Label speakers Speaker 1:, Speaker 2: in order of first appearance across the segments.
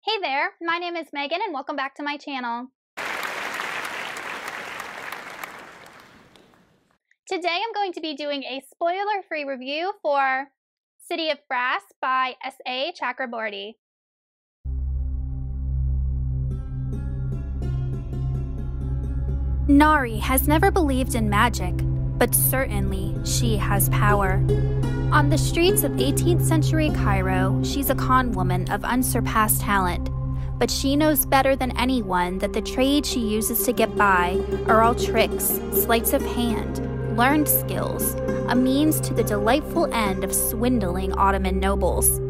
Speaker 1: Hey there, my name is Megan and welcome back to my channel. Today I'm going to be doing a spoiler-free review for City of Brass by S.A. Chakraborty. Nari has never believed in magic, but certainly she has power. On the streets of 18th century Cairo, she's a con woman of unsurpassed talent. But she knows better than anyone that the trade she uses to get by are all tricks, sleights of hand, learned skills, a means to the delightful end of swindling Ottoman nobles.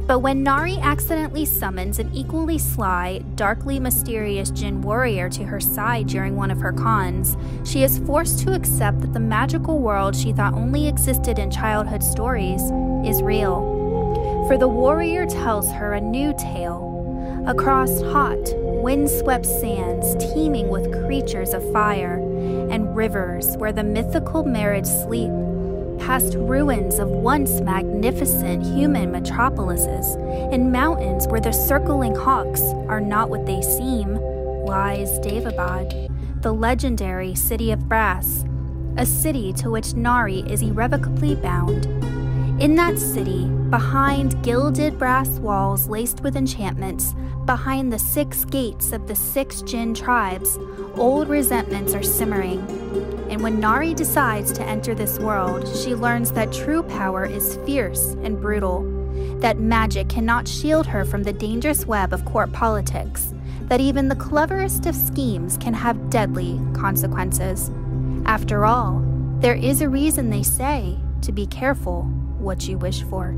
Speaker 1: But when Nari accidentally summons an equally sly, darkly mysterious jinn warrior to her side during one of her cons, she is forced to accept that the magical world she thought only existed in childhood stories is real. For the warrior tells her a new tale. Across hot, windswept sands teeming with creatures of fire, and rivers where the mythical marriage sleep, past ruins of once magnificent human metropolises, and mountains where the circling hawks are not what they seem, lies Daevabad, the legendary City of Brass, a city to which Nari is irrevocably bound. In that city, behind gilded brass walls laced with enchantments, behind the 6 gates of the 6 jinn tribes, old resentments are simmering. And when Nari decides to enter this world, she learns that true power is fierce and brutal, that magic cannot shield her from the dangerous web of court politics, that even the cleverest of schemes can have deadly consequences. After all, there is a reason they say to be careful what you wish for.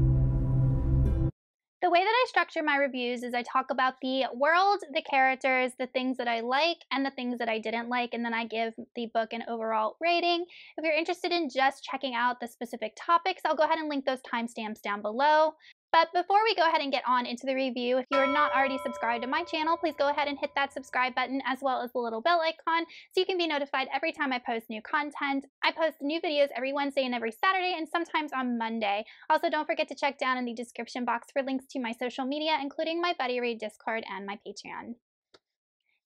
Speaker 1: The way that I structure my reviews is I talk about the world, the characters, the things that I like, and the things that I didn't like, and then I give the book an overall rating. If you're interested in just checking out the specific topics, I'll go ahead and link those timestamps down below. But before we go ahead and get on into the review, if you are not already subscribed to my channel, please go ahead and hit that subscribe button as well as the little bell icon so you can be notified every time I post new content. I post new videos every Wednesday and every Saturday and sometimes on Monday. Also, don't forget to check down in the description box for links to my social media, including my Buddy Read Discord and my Patreon.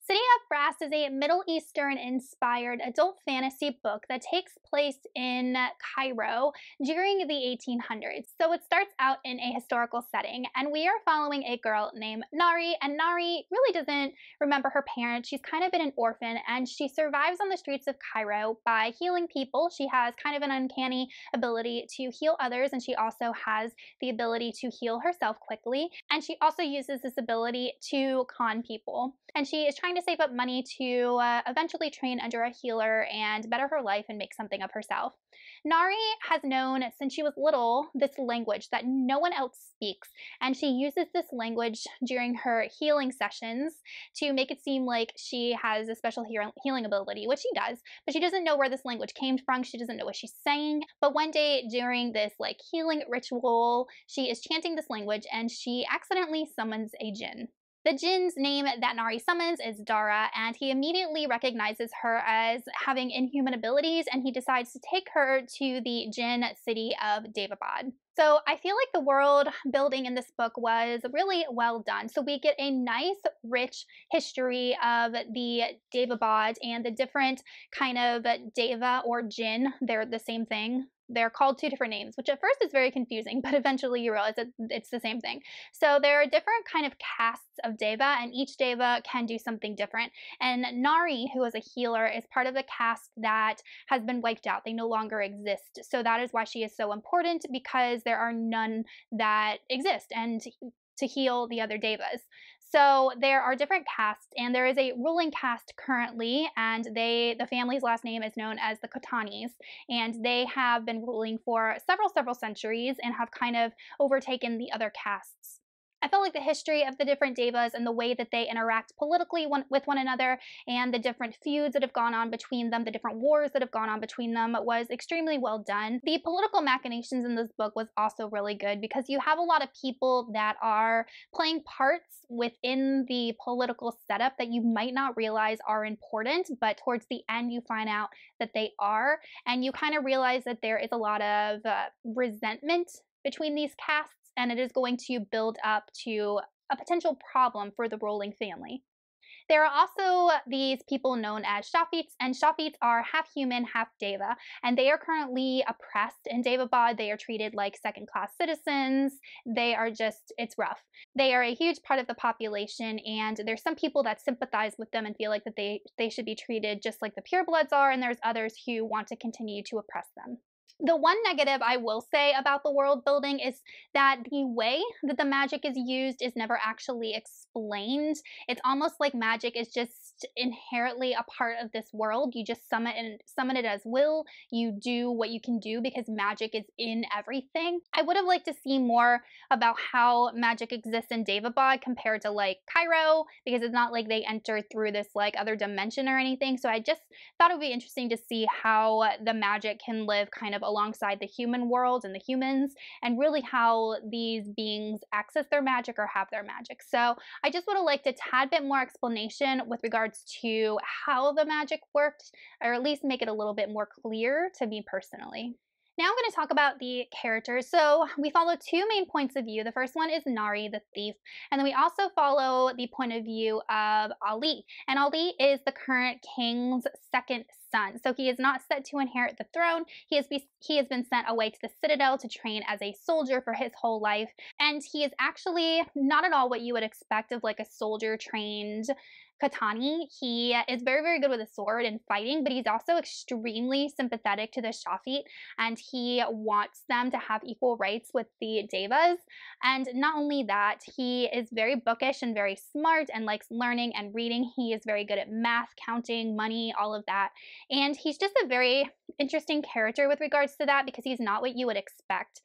Speaker 1: City of Brass is a Middle Eastern-inspired adult fantasy book that takes place in Cairo during the 1800s. So it starts out in a historical setting, and we are following a girl named Nari, and Nari really doesn't remember her parents. She's kind of been an orphan, and she survives on the streets of Cairo by healing people. She has kind of an uncanny ability to heal others, and she also has the ability to heal herself quickly, and she also uses this ability to con people. And she is trying to save up money to eventually train under a healer and better her life and make something of herself. Nari has known since she was little this language that no one else speaks, and she uses this language during her healing sessions to make it seem like she has a special healing ability, which she does, but she doesn't know where this language came from. She doesn't know what she's saying. But one day during this healing ritual, she is chanting this language and she accidentally summons a jinn. The jinn's name that Nari summons is Dara, and he immediately recognizes her as having inhuman abilities, and he decides to take her to the jinn city of Daevabad. So I feel like the world building in this book was really well done. So we get a nice, rich history of the Daevabad and the different kind of Deva or jinn. They're the same thing. They're called 2 different names, which at first is very confusing, but eventually you realize that it's the same thing. So there are different kind of castes of Deva, and each Deva can do something different. And Nari, who is a healer, is part of the caste that has been wiped out. They no longer exist. So that is why she is so important, because there are none that exist and to heal the other Devas. So there are different castes, and there is a ruling caste currently, and the family's last name is known as the Khotanis, and they have been ruling for several centuries and have kind of overtaken the other castes. I felt like the history of the different Devas and the way that they interact politically with one another and the different feuds that have gone on between them, the different wars that have gone on between them, was extremely well done. The political machinations in this book was also really good because you have a lot of people that are playing parts within the political setup that you might not realize are important, but towards the end you find out that they are, and you kind of realize that there is a lot of resentment between these castes, and it is going to build up to a potential problem for the ruling family. There are also these people known as Shafites, and Shafites are half human, half Deva, and they are currently oppressed in Daevabad. They are treated like second class citizens. They are just, it's rough. They are a huge part of the population, and there's some people that sympathize with them and feel like that they should be treated just like the purebloods are, and there's others who want to continue to oppress them. The one negative I will say about the world building is that the way that the magic is used is never actually explained. It's almost like magic is just inherently a part of this world. You just summon it as will. You do what you can do because magic is in everything. I would have liked to see more about how magic exists in Daevabad compared to like Cairo, because it's not like they enter through this like other dimension or anything. So I just thought it would be interesting to see how the magic can live kind of alongside the human world and the humans, and really how these beings access their magic or have their magic. So I just would have liked a tad bit more explanation with regards to how the magic worked, or at least make it a little bit more clear to me personally. Now I'm going to talk about the characters. So we follow two main points of view. The first one is Nari, the thief, and then we also follow the point of view of Ali. And Ali is the current king's second son. So he is not set to inherit the throne. He has been sent away to the citadel to train as a soldier for his whole life. And he is actually not at all what you would expect of like a soldier trained Katani. He is very, very good with a sword and fighting, but he's also extremely sympathetic to the Shafit, and he wants them to have equal rights with the Devas. And not only that, he is very bookish and very smart and likes learning and reading. He is very good at math, counting, money, all of that. And he's just a very interesting character with regards to that because he's not what you would expect.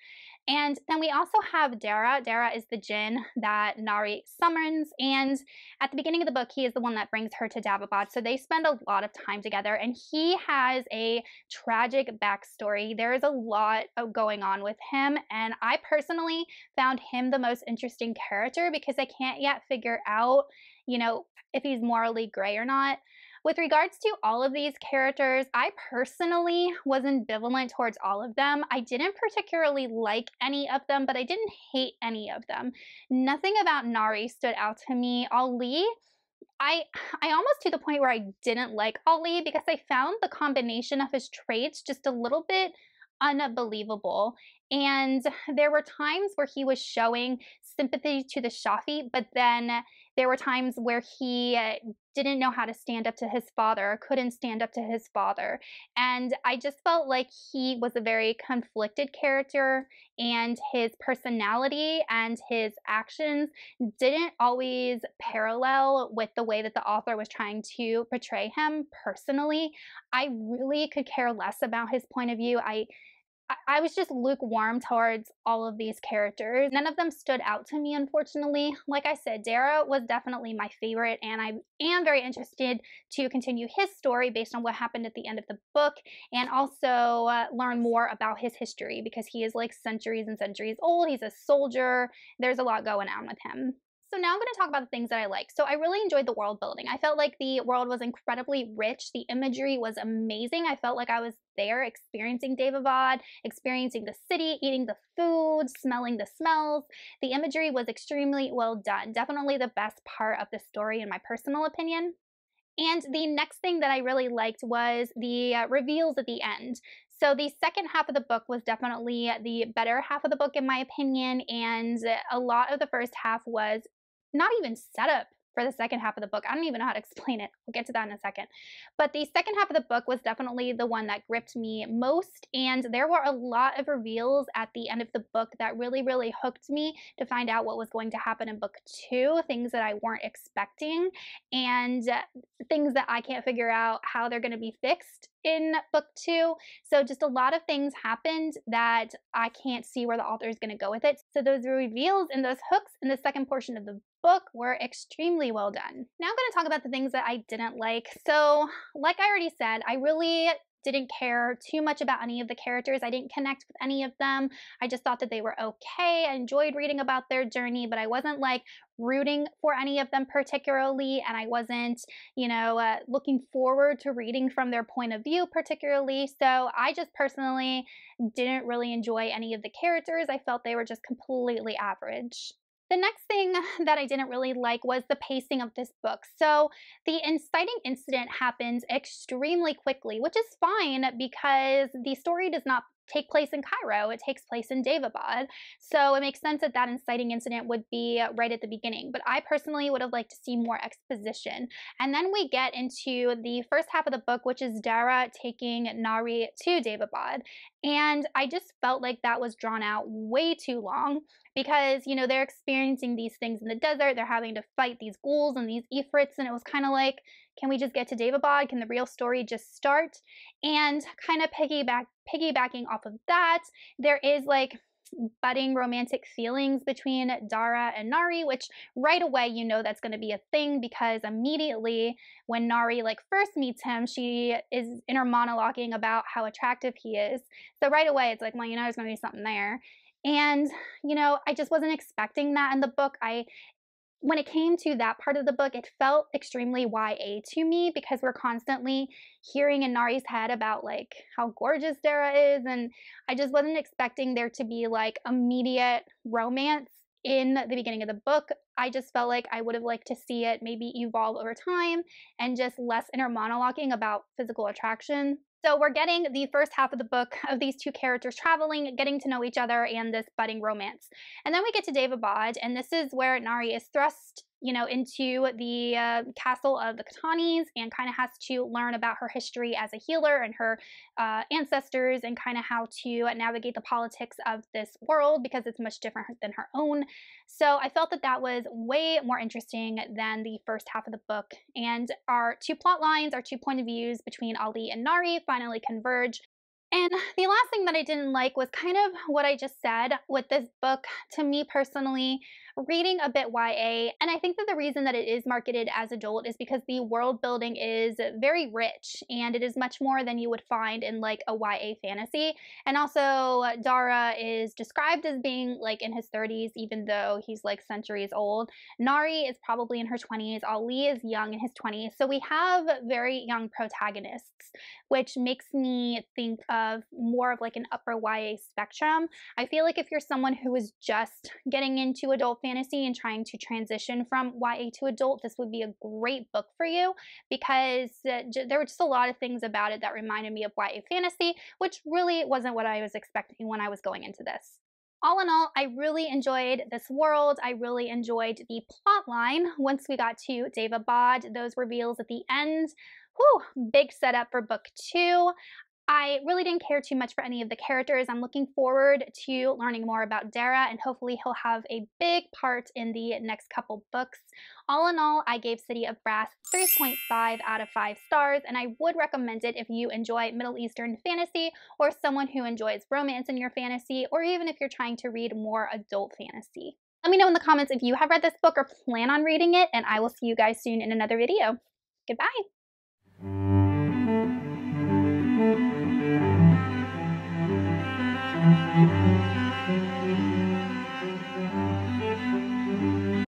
Speaker 1: And then we also have Dara. Dara is the jinn that Nari summons, and at the beginning of the book, he is the one that brings her to Daevabad. So they spend a lot of time together, and he has a tragic backstory. There is a lot going on with him, and I personally found him the most interesting character because I can't yet figure out, if he's morally gray or not. With regards to all of these characters, I personally was ambivalent towards all of them. I didn't particularly like any of them, but I didn't hate any of them. Nothing about Nari stood out to me. Ali, I almost to the point where I didn't like Ali because I found the combination of his traits just a little bit unbelievable. And there were times where he was showing sympathy to the Shafi, but then there were times where he didn't know how to stand up to his father, or couldn't stand up to his father. And I just felt like he was a very conflicted character, and his personality and his actions didn't always parallel with the way that the author was trying to portray him personally. I really could care less about his point of view. I was just lukewarm towards all of these characters. None of them stood out to me, unfortunately. Like I said, Dara was definitely my favorite, and I am very interested to continue his story based on what happened at the end of the book, and also learn more about his history because he is like centuries and centuries old. He's a soldier. There's a lot going on with him. So now I'm going to talk about the things that I like. So I really enjoyed the world building. I felt like the world was incredibly rich. The imagery was amazing. I felt like I was there experiencing Daevabad, experiencing the city, eating the food, smelling the smells. The imagery was extremely well done. Definitely the best part of the story in my personal opinion. And the next thing that I really liked was the reveals at the end. So the second half of the book was definitely the better half of the book in my opinion, and a lot of the first half was not even set up for the second half of the book. I don't even know how to explain it. We'll get to that in a second. But the second half of the book was definitely the one that gripped me most, and there were a lot of reveals at the end of the book that really, really hooked me to find out what was going to happen in book 2, things that I weren't expecting, and things that I can't figure out how they're going to be fixed in book 2. So just a lot of things happened that I can't see where the author is going to go with it. So those reveals and those hooks in the second portion of the book were extremely well done. Now I'm going to talk about the things that I didn't like. So like I already said, I really didn't care too much about any of the characters. I didn't connect with any of them. I just thought that they were okay. I enjoyed reading about their journey, but I wasn't like rooting for any of them particularly, and I wasn't, looking forward to reading from their point of view particularly. So I just personally didn't really enjoy any of the characters. I felt they were just completely average. The next thing that I didn't really like was the pacing of this book. So, the inciting incident happens extremely quickly, which is fine because the story does not take place in Cairo, it takes place in Daevabad. So, it makes sense that that inciting incident would be right at the beginning. But I personally would have liked to see more exposition. And then we get into the first half of the book, which is Dara taking Nari to Daevabad. And I just felt like that was drawn out way too long because, they're experiencing these things in the desert. They're having to fight these ghouls and these ifrits. And it was kind of like, can we just get to Daevabad? Can the real story just start? And kind of piggybacking off of that, there is like budding romantic feelings between Dara and Nari, which right away that's going to be a thing because immediately when Nari like first meets him, she is inner monologuing about how attractive he is. So right away it's like, well, there's going to be something there. And I just wasn't expecting that in the book. I When it came to that part of the book, it felt extremely YA to me because we're constantly hearing in Nari's head about like how gorgeous Dara is, and I just wasn't expecting there to be like immediate romance in the beginning of the book. I just felt like I would have liked to see it maybe evolve over time and just less inner monologuing about physical attraction. So we're getting the first half of the book of these two characters traveling, getting to know each other, and this budding romance. And then we get to Daevabad, and this is where Nari is thrust, into the castle of the Katanis and kind of has to learn about her history as a healer and her ancestors and kind of how to navigate the politics of this world because it's much different than her own. So I felt that that was way more interesting than the first half of the book. And our two plot lines, our two point of views between Ali and Nari finally converge. And the last thing that I didn't like was kind of what I just said with this book. To me personally, reading a bit YA, and I think that the reason that it is marketed as adult is because the world building is very rich and it is much more than you would find in like a YA fantasy. And also, Dara is described as being like in his 30s, even though he's like centuries old. Nari is probably in her 20s. Ali is young in his 20s. So we have very young protagonists, which makes me think of more of like an upper YA spectrum. I feel like if you're someone who is just getting into adult fantasy and trying to transition from YA to adult, this would be a great book for you because there were just a lot of things about it that reminded me of YA fantasy, which really wasn't what I was expecting when I was going into this. All in all, I really enjoyed this world. I really enjoyed the plot line once we got to Daevabad, those reveals at the end. Whew, big setup for book 2. I really didn't care too much for any of the characters. I'm looking forward to learning more about Dara, and hopefully he'll have a big part in the next couple books. All in all, I gave City of Brass 3.5 out of 5 stars, and I would recommend it if you enjoy Middle Eastern fantasy or someone who enjoys romance in your fantasy, or even if you're trying to read more adult fantasy. Let me know in the comments if you have read this book or plan on reading it, and I will see you guys soon in another video. Goodbye!